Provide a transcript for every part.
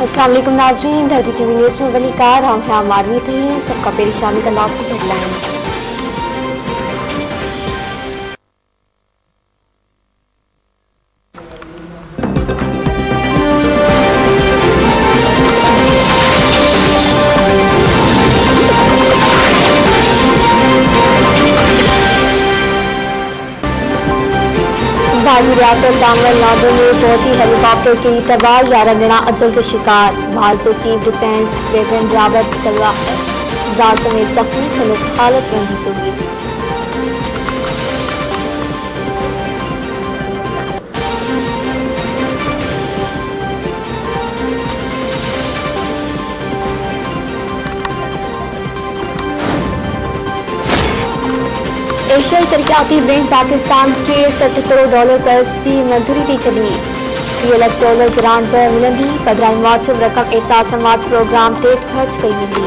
अस्सलाम वालेकुम नाज़रीन, धरती टीवी न्यूज़ में वली कार हम हैं मारवी थी सबका पेरिशानी का अंदाज़ हेडलाइंस। भारी रियासत तमिलनाडु में पहुंची हेलीकॉप्टर की तबाह, 11 जना अजल के शिकार। भारतीय चीफ डिफेंस बिपिन रावत सलाह समेत जख्मी, फलस हालत में हुई। एशियाई तरक्याती बैंक पाकिस्तान के $70 करोड़ कर्ज की मंजूरी दी छॾी। $3 लख ग्रांट पर मिलंदी, 15 मुआवज़ो रक़म एहसास समाज प्रोग्राम ते ख़र्च कई वेंदी।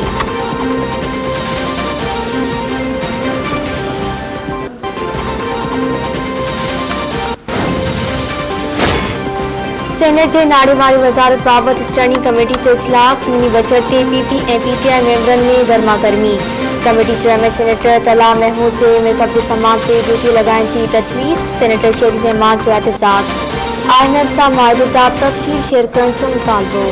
सेनेट जे नाड़ेवारी वज़ारत बाबति स्टैंडिंग कमेटी जो इजलास, मिनी बजट ते पीपी ऐं पीटीआई मेंबरनि में गर्मा गर्मी। कमेटी चेयरमैन सेनेटर तला महमूद जे मेकअप जे सामान ते ड्यूटी लगाइण जी तजवीज़। सेनेटर शेरी रहमान जो एहतजाज। IMF सां मुआहिदे जा तफ़सील शेयर करण जो मुतालबो।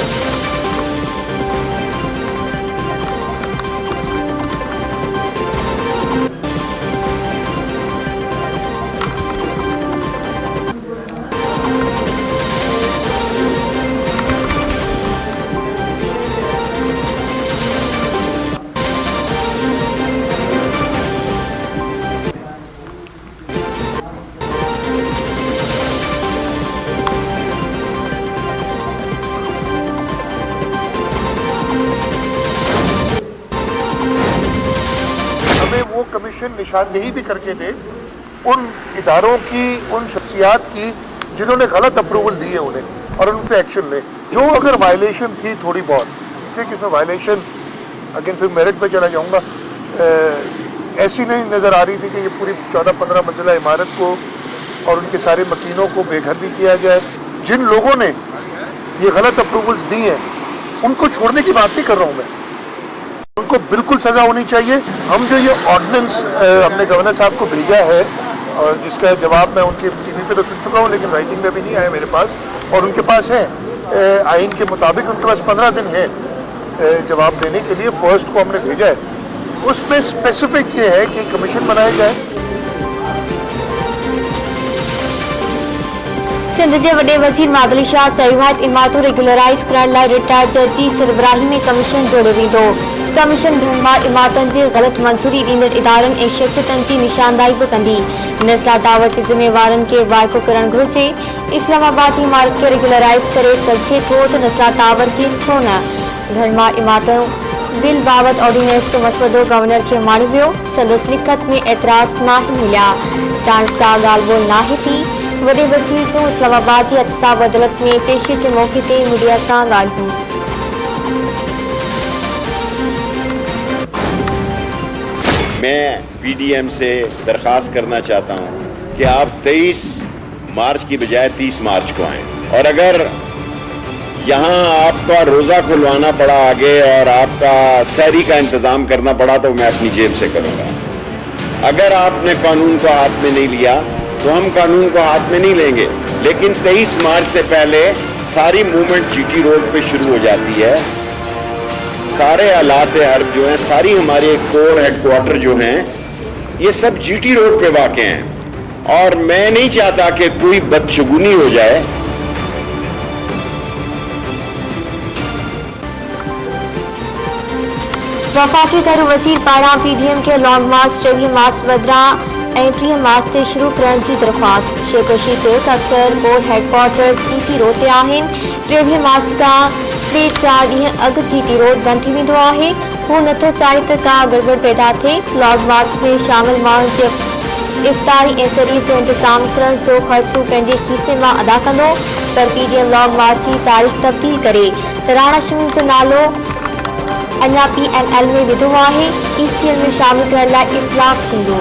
वो कमीशन निशानदेही भी करके दे उन इदारों की, उन शख्सियात की जिन्होंने गलत अप्रूवल दिए उन्हें, और उन पे एक्शन ले। जो अगर वायलेशन थी थोड़ी बहुत, जैसे कि वायलेशन अगेन फिर मेरिट पे चला जाऊंगा, ऐसी नहीं नज़र आ रही थी कि ये पूरी 14-15 मंजिला इमारत को और उनके सारे मकीनों को बेघर भी किया जाए। जिन लोगों ने ये गलत अप्रूवल्स दी हैं उनको छोड़ने की बात नहीं कर रहा हूँ मैं, उनको बिल्कुल सजा होनी चाहिए। हम जो ये ऑर्डिनेंस हमने गवर्नर साहब को भेजा है और जिसका जवाब मैं उनके टीवी पे तो सुन चुका हूँ, लेकिन राइटिंग में भी नहीं आया मेरे पास, और उनके पास है आइन के मुताबिक उनके पास 15 दिन है जवाब देने के लिए। फर्स्ट को हमने भेजा है, उसमें स्पेसिफिक ये है कि कमीशन बनाया जाए। सिंध के वडे वज़ीर मादली शाह चयो आहे त इमारतूं रेगुलराइज़ करण लाइ रिटायर्ड जज जी सरबराही में कमीशन जोड़ियो वेंदो। कमीशन घणमार इमारतनि जे ग़लत मंज़ूरी ॾींदड़ इदारनि ऐं शख़्सियतनि जी निशानदाही बि कंदी। नस्ला टावर जे ज़िम्मेवारनि खे वाइको करणु घुरिजे। इस्लामाबाद जी इमारत खे रेगुलराइज़ करे सघिजे थो त नस्ला टावर खे छो न। घणमार इमारतूं बिल बाबति ऑर्डिनेंस जो मसवदो गवर्नर खे माणियो वियो। संदसि लिखत में एतिराज़ नाहे मिलिया। साइंस का ॻाल्हि ॿोल नाहे थी। वॾे वज़ीर जूं इस्लामाबाद जी एहतसाब अदालत में पेशी जे मौक़े ते मीडिया सां ॻाल्हियूं। मैं PDM से दरख्वास्त करना चाहता हूं कि आप 23 मार्च की बजाय 30 मार्च को आएं, और अगर यहां आपका रोज़ा खुलवाना पड़ा आगे और आपका सहरी का इंतज़ाम करना पड़ा तो मैं अपनी जेब से करूंगा। अगर आपने कानून को हाथ में नहीं लिया तो हम कानून को हाथ में नहीं लेंगे, लेकिन 23 मार्च से पहले सारी मूवमेंट GT रोड पे शुरू हो जाती है। सारे आलात हर्ब जो हैं, सारी हमारे कोर हेडक्वार्टर जो हैं, ये सब GT रोड पे वाक़ हैं, और मैं नहीं चाहता कि कोई बदशगुनी हो जाए। वफ़ाक़ी गैर वज़ीर पारां PDM के लॉन्ग मार्च 23 मार्च बदिरां 30 मार्च ते शुरू करण जी दरख़्वास्त। शेख रशीद चयो त अक्सर कोर हेडक्वार्टर GT रोड ते आहिनि। 23 मार्च खां 3-4 ॾींहं अॻु GT रोड बंदि थी वेंदो आहे। हू नथो चाहे त का गड़बड़ पैदा थिए। लॉन्ग मार्च में शामिल माण्हुनि जे इफ़्तारी ऐं सरीज़ जो इंतज़ाम करण जो ख़र्चो पंहिंजे खीसे मां अदा कंदो, पर PDM लॉन्ग मार्च जी तारीख़ तब्दील करे त राणा शमीम जो नालो अञा PML में विधो आहे। ECL में शामिल करण लाइ इजलास थींदो।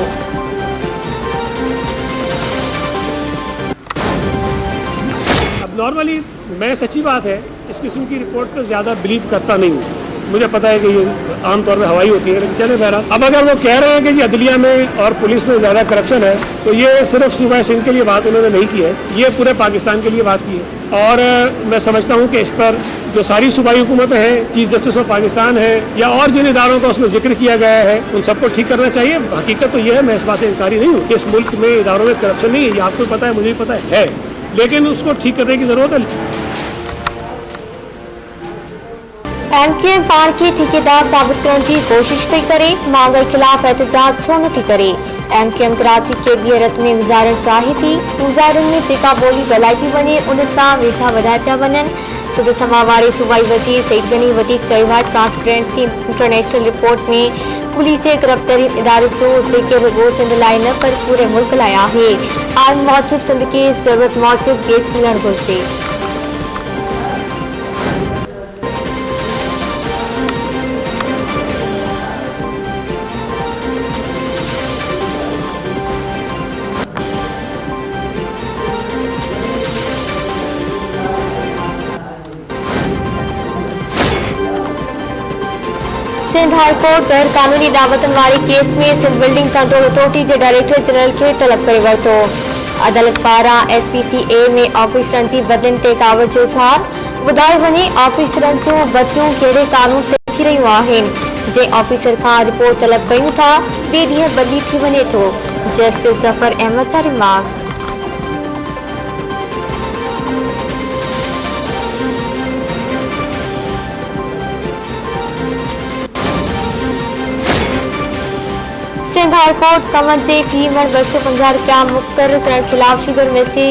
नॉर्मली मैं सच्ची बात है इस किस्म की रिपोर्ट पर ज़्यादा बिलीव करता नहीं हूँ। मुझे पता है कि ये आमतौर पर हवाई होती है, लेकिन चले बहरहाल अब अगर वो कह रहे हैं कि जी अदलिया में और पुलिस में ज़्यादा करप्शन है, तो ये सिर्फ सूबा सिंध के लिए बात उन्होंने नहीं की है, ये पूरे पाकिस्तान के लिए बात की है। और मैं समझता हूँ कि इस पर जो सारी सूबाई हुकूमतें हैं, चीफ जस्टिस ऑफ पाकिस्तान है या और जिन इदारों का उसमें जिक्र किया गया है, उन सबको ठीक करना चाहिए। हकीकत तो ये है, मैं इस बात से इनकारी नहीं हूँ कि इस मुल्क में इदारों में करप्शन नहीं है, ये आपको पता है, मुझे भी पता है, लेकिन उसको ठीक करने की जरूरत है। एमक्यूएम पाण खे ठेकेदार साबित करण की कोशिश पई करे, मांग के खिलाफ एहतजाज छो नथी करे। एमक्यूएम कराची के ॿिए रत में गुज़ारण चाहे थी, मुज़ाहिरनि में जेका ॿोली ॻाल्हाई पई वञे उन सां वेझा वधाए पिया वञनि। सुध समा वारे सूबाई वज़ीर सईद गनी वधीक चयो आहे, ट्रांसपेरेंसी इंटरनेशनल रिपोर्ट में पुलिस जे करप्ट तरीन इदारे जो ज़िक्र रुॻो सिंध लाइ न पर पूरे मुल्क लाइ आहे। आइन मूजिब सिंध खे ज़रूरत मूजिब गैस मिलणु घुरिजे। सिंध हाई कोर्ट गैर कानूनी दावतन वारे केस में सिंध बिल्डिंग कंट्रोल अथॉरिटी के डायरेक्टर जनरल के तलब करे वरितो। अदालत पारां SPCA में ऑफिसरनि जी बदलियुनि ते कावड़ जो इज़हार, ॿुधायो वञे ऑफिसरनि जूं बदलियूं कहिड़े कानून ते थी रहियूं आहिनि। जे ऑफिसर खां रिपोर्ट तलब कयूं था, ॿिए ॾींहुं बदली थी वञे थो। जस्टिस ज़फर अहमद जा रिमार्क्स। सिंध हाई कोर्ट कमर जे फी मण 250 रुपया मुक़रर करण खिलाफ शुगर मिल से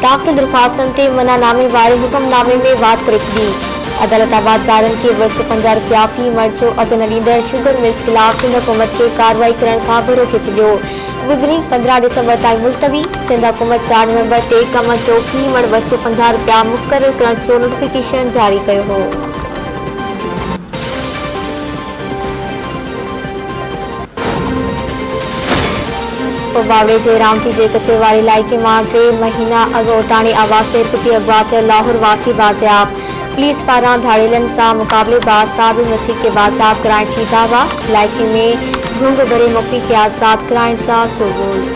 दाख़िल दरख़्वास्तनि ते मनानामे वारे हुक्मनामे में वाद करे छॾी। अदालत आबादकारनि खे 250 रुपया फी मण जो अघु न ॾींदड़ शुगर मिल्स खिलाफ सिंध हुकूमत खे कार्रवाई करण खां बि रोके छॾियो। ॿुधणी 15 डिसंबर ताईं मुलतवी। सिंध हुकूमत 4 नवंबर ते कम जो फी मण 250 रुपया मुक़रर करण जो नोटिफिकेशन जारी कयो हो। बावड़े जे रामती जे कचे वारे इलाइक़े मां 3 महीना अॻु ओटाणी आवाज़ ते हिकु जी अगवा थियल लाहौर वासी बाज़ियाब। पुलिस पारां धाड़ेलनि सां मुक़ाबलेबाज़ साबिर मसीह खे बाज़ियाब कराइण जी दावा। इलाइक़े में घुंघ भरे मुफ़्ती खे आज़ाद कराइण जा चोगोल।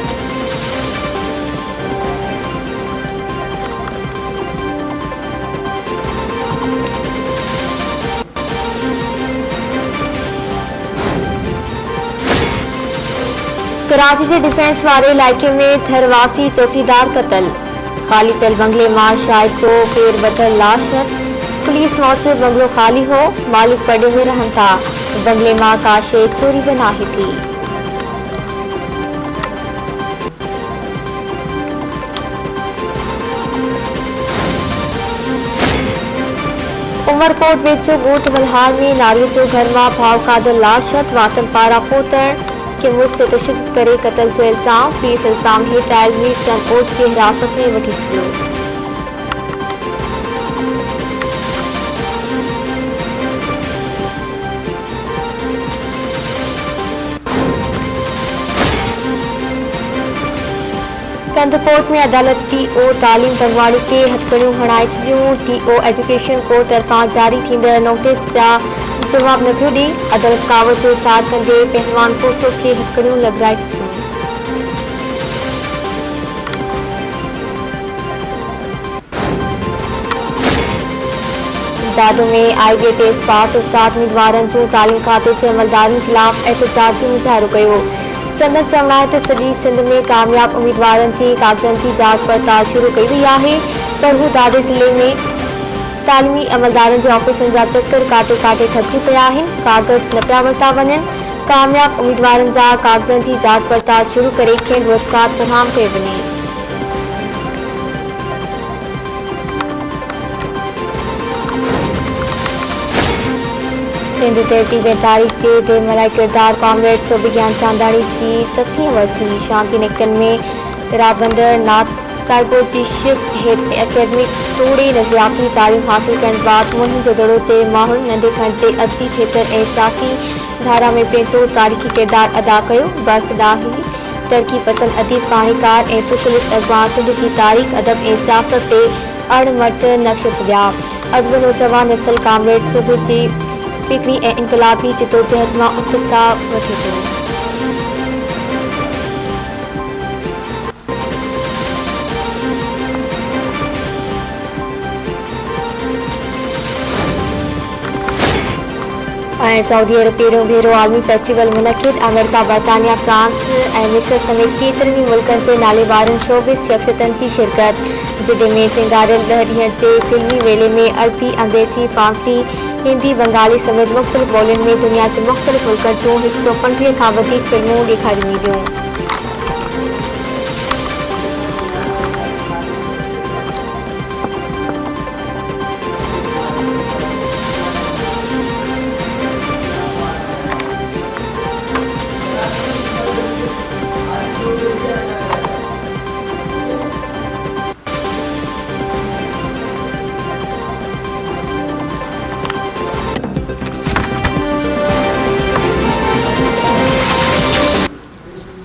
कराची के डिफेंस वाले इलाके में थरवासी चौकीदार कतल। खाली पियल बंगले मां शायद जो फेर बदल लाश। पुलिस मूजिब बंगलो खाली हो, मालिक पड़े में रहन था। बंगले मां का शे चोरी बनाही थी। उमरकोट वेझो ॻोठ मल्हार में नारी जो घर मां भाव कादल लाश। वासन पारां पोतण के मुझसे तशद्दुद करे कतल जो इल्जाम। फीस इल्जाम हेठि आयल मीर चंद ओट खे हिरासत में वठी छॾियो। कंदकोट में अदालत TO तालीम तंगवाड़ी के हथकड़ियों हणाए छॾियूं। TO एजुकेशन कोर्ट तरफां जारी थींदड़ नोटिस जा जवाब न पियो ॾे। अदालत कावड़ जो इज़हार कंदे पहलवान कोसो खे हथकड़ियूं लॻाराए छॾियूं। दादू में IBTS पास उस्ताद उम्मीदवारनि जूं तालीम खाते जे अमलदारनि खिलाफ़ एहतजाज जो मुज़ाहिरो कयो। संदन चवण आहे त सॼी सिंध में कामयाब उम्मीदवारनि जे कागज़नि जी जांच पड़ताल शुरू कई वई आहे, पर हू दादे ज़िले में तालीमी अमलदारनि जे ऑफिसनि जा चक्कर काटे काटे थकिजी पिया आहिनि। कागज़ न पिया वरिता वञनि। कामयाब उम्मीदवारनि जा कागज़नि जी जांच पड़ताल शुरू करे खेनि रोज़गार फ़राहम कयो वञे। सिंध तहज़ीब ऐं तारीख़ जे बेमलाई किरदार कॉमरेड सोबिज्ञान चांदाणी जी 7वीं वरसी। शांति निकटन में राबंदड़ नाथ पैगोजिशिप एकेडमिक तोड़े नज़रियाती तालीम हासिल करण बाद मुहिम जो दड़ो जे माहौल नंढे खण जे अदबी खेतर ऐं सियासी धारा में पंहिंजो तारीख़ी किरदार अदा कयो। बर्कदाही तरक़ी पसंद अदीब कहाणीकार ऐं सोशलिस्ट अॻवान सिंध जी तारीख़ अदब ऐं सियासत ते अणमट नक्श सॼा। अव्वल नौजवान नस्ल कामरेड सुबह जी फिक्री ऐं इनकलाबी जिदोजहद मां उत्साह वठी थो। सऊदी अरब पहिरियों भेरो आलमी फेस्टिवल मुनक़िद। अमेरिका, बरतानिया, फ्रांस ऐं मिस्र समेत केतिरनि ई मुल्कनि जे नालेवारनि शोबिस शख़्सियतनि जी शिरकत, जिदे में सिंगारियल 10 ॾींहं जे फिल्मी मेले में अरबी, अंग्रेज़ी, फारसी, हिंदी, बंगाली समेत मुख़्तलिफ़ ॿोलियुनि में दुनिया जे मुख़्तलिफ़ मुल्कनि जूं 135 खां वधीक फिल्मूं ॾेखारियूं वेंदियूं।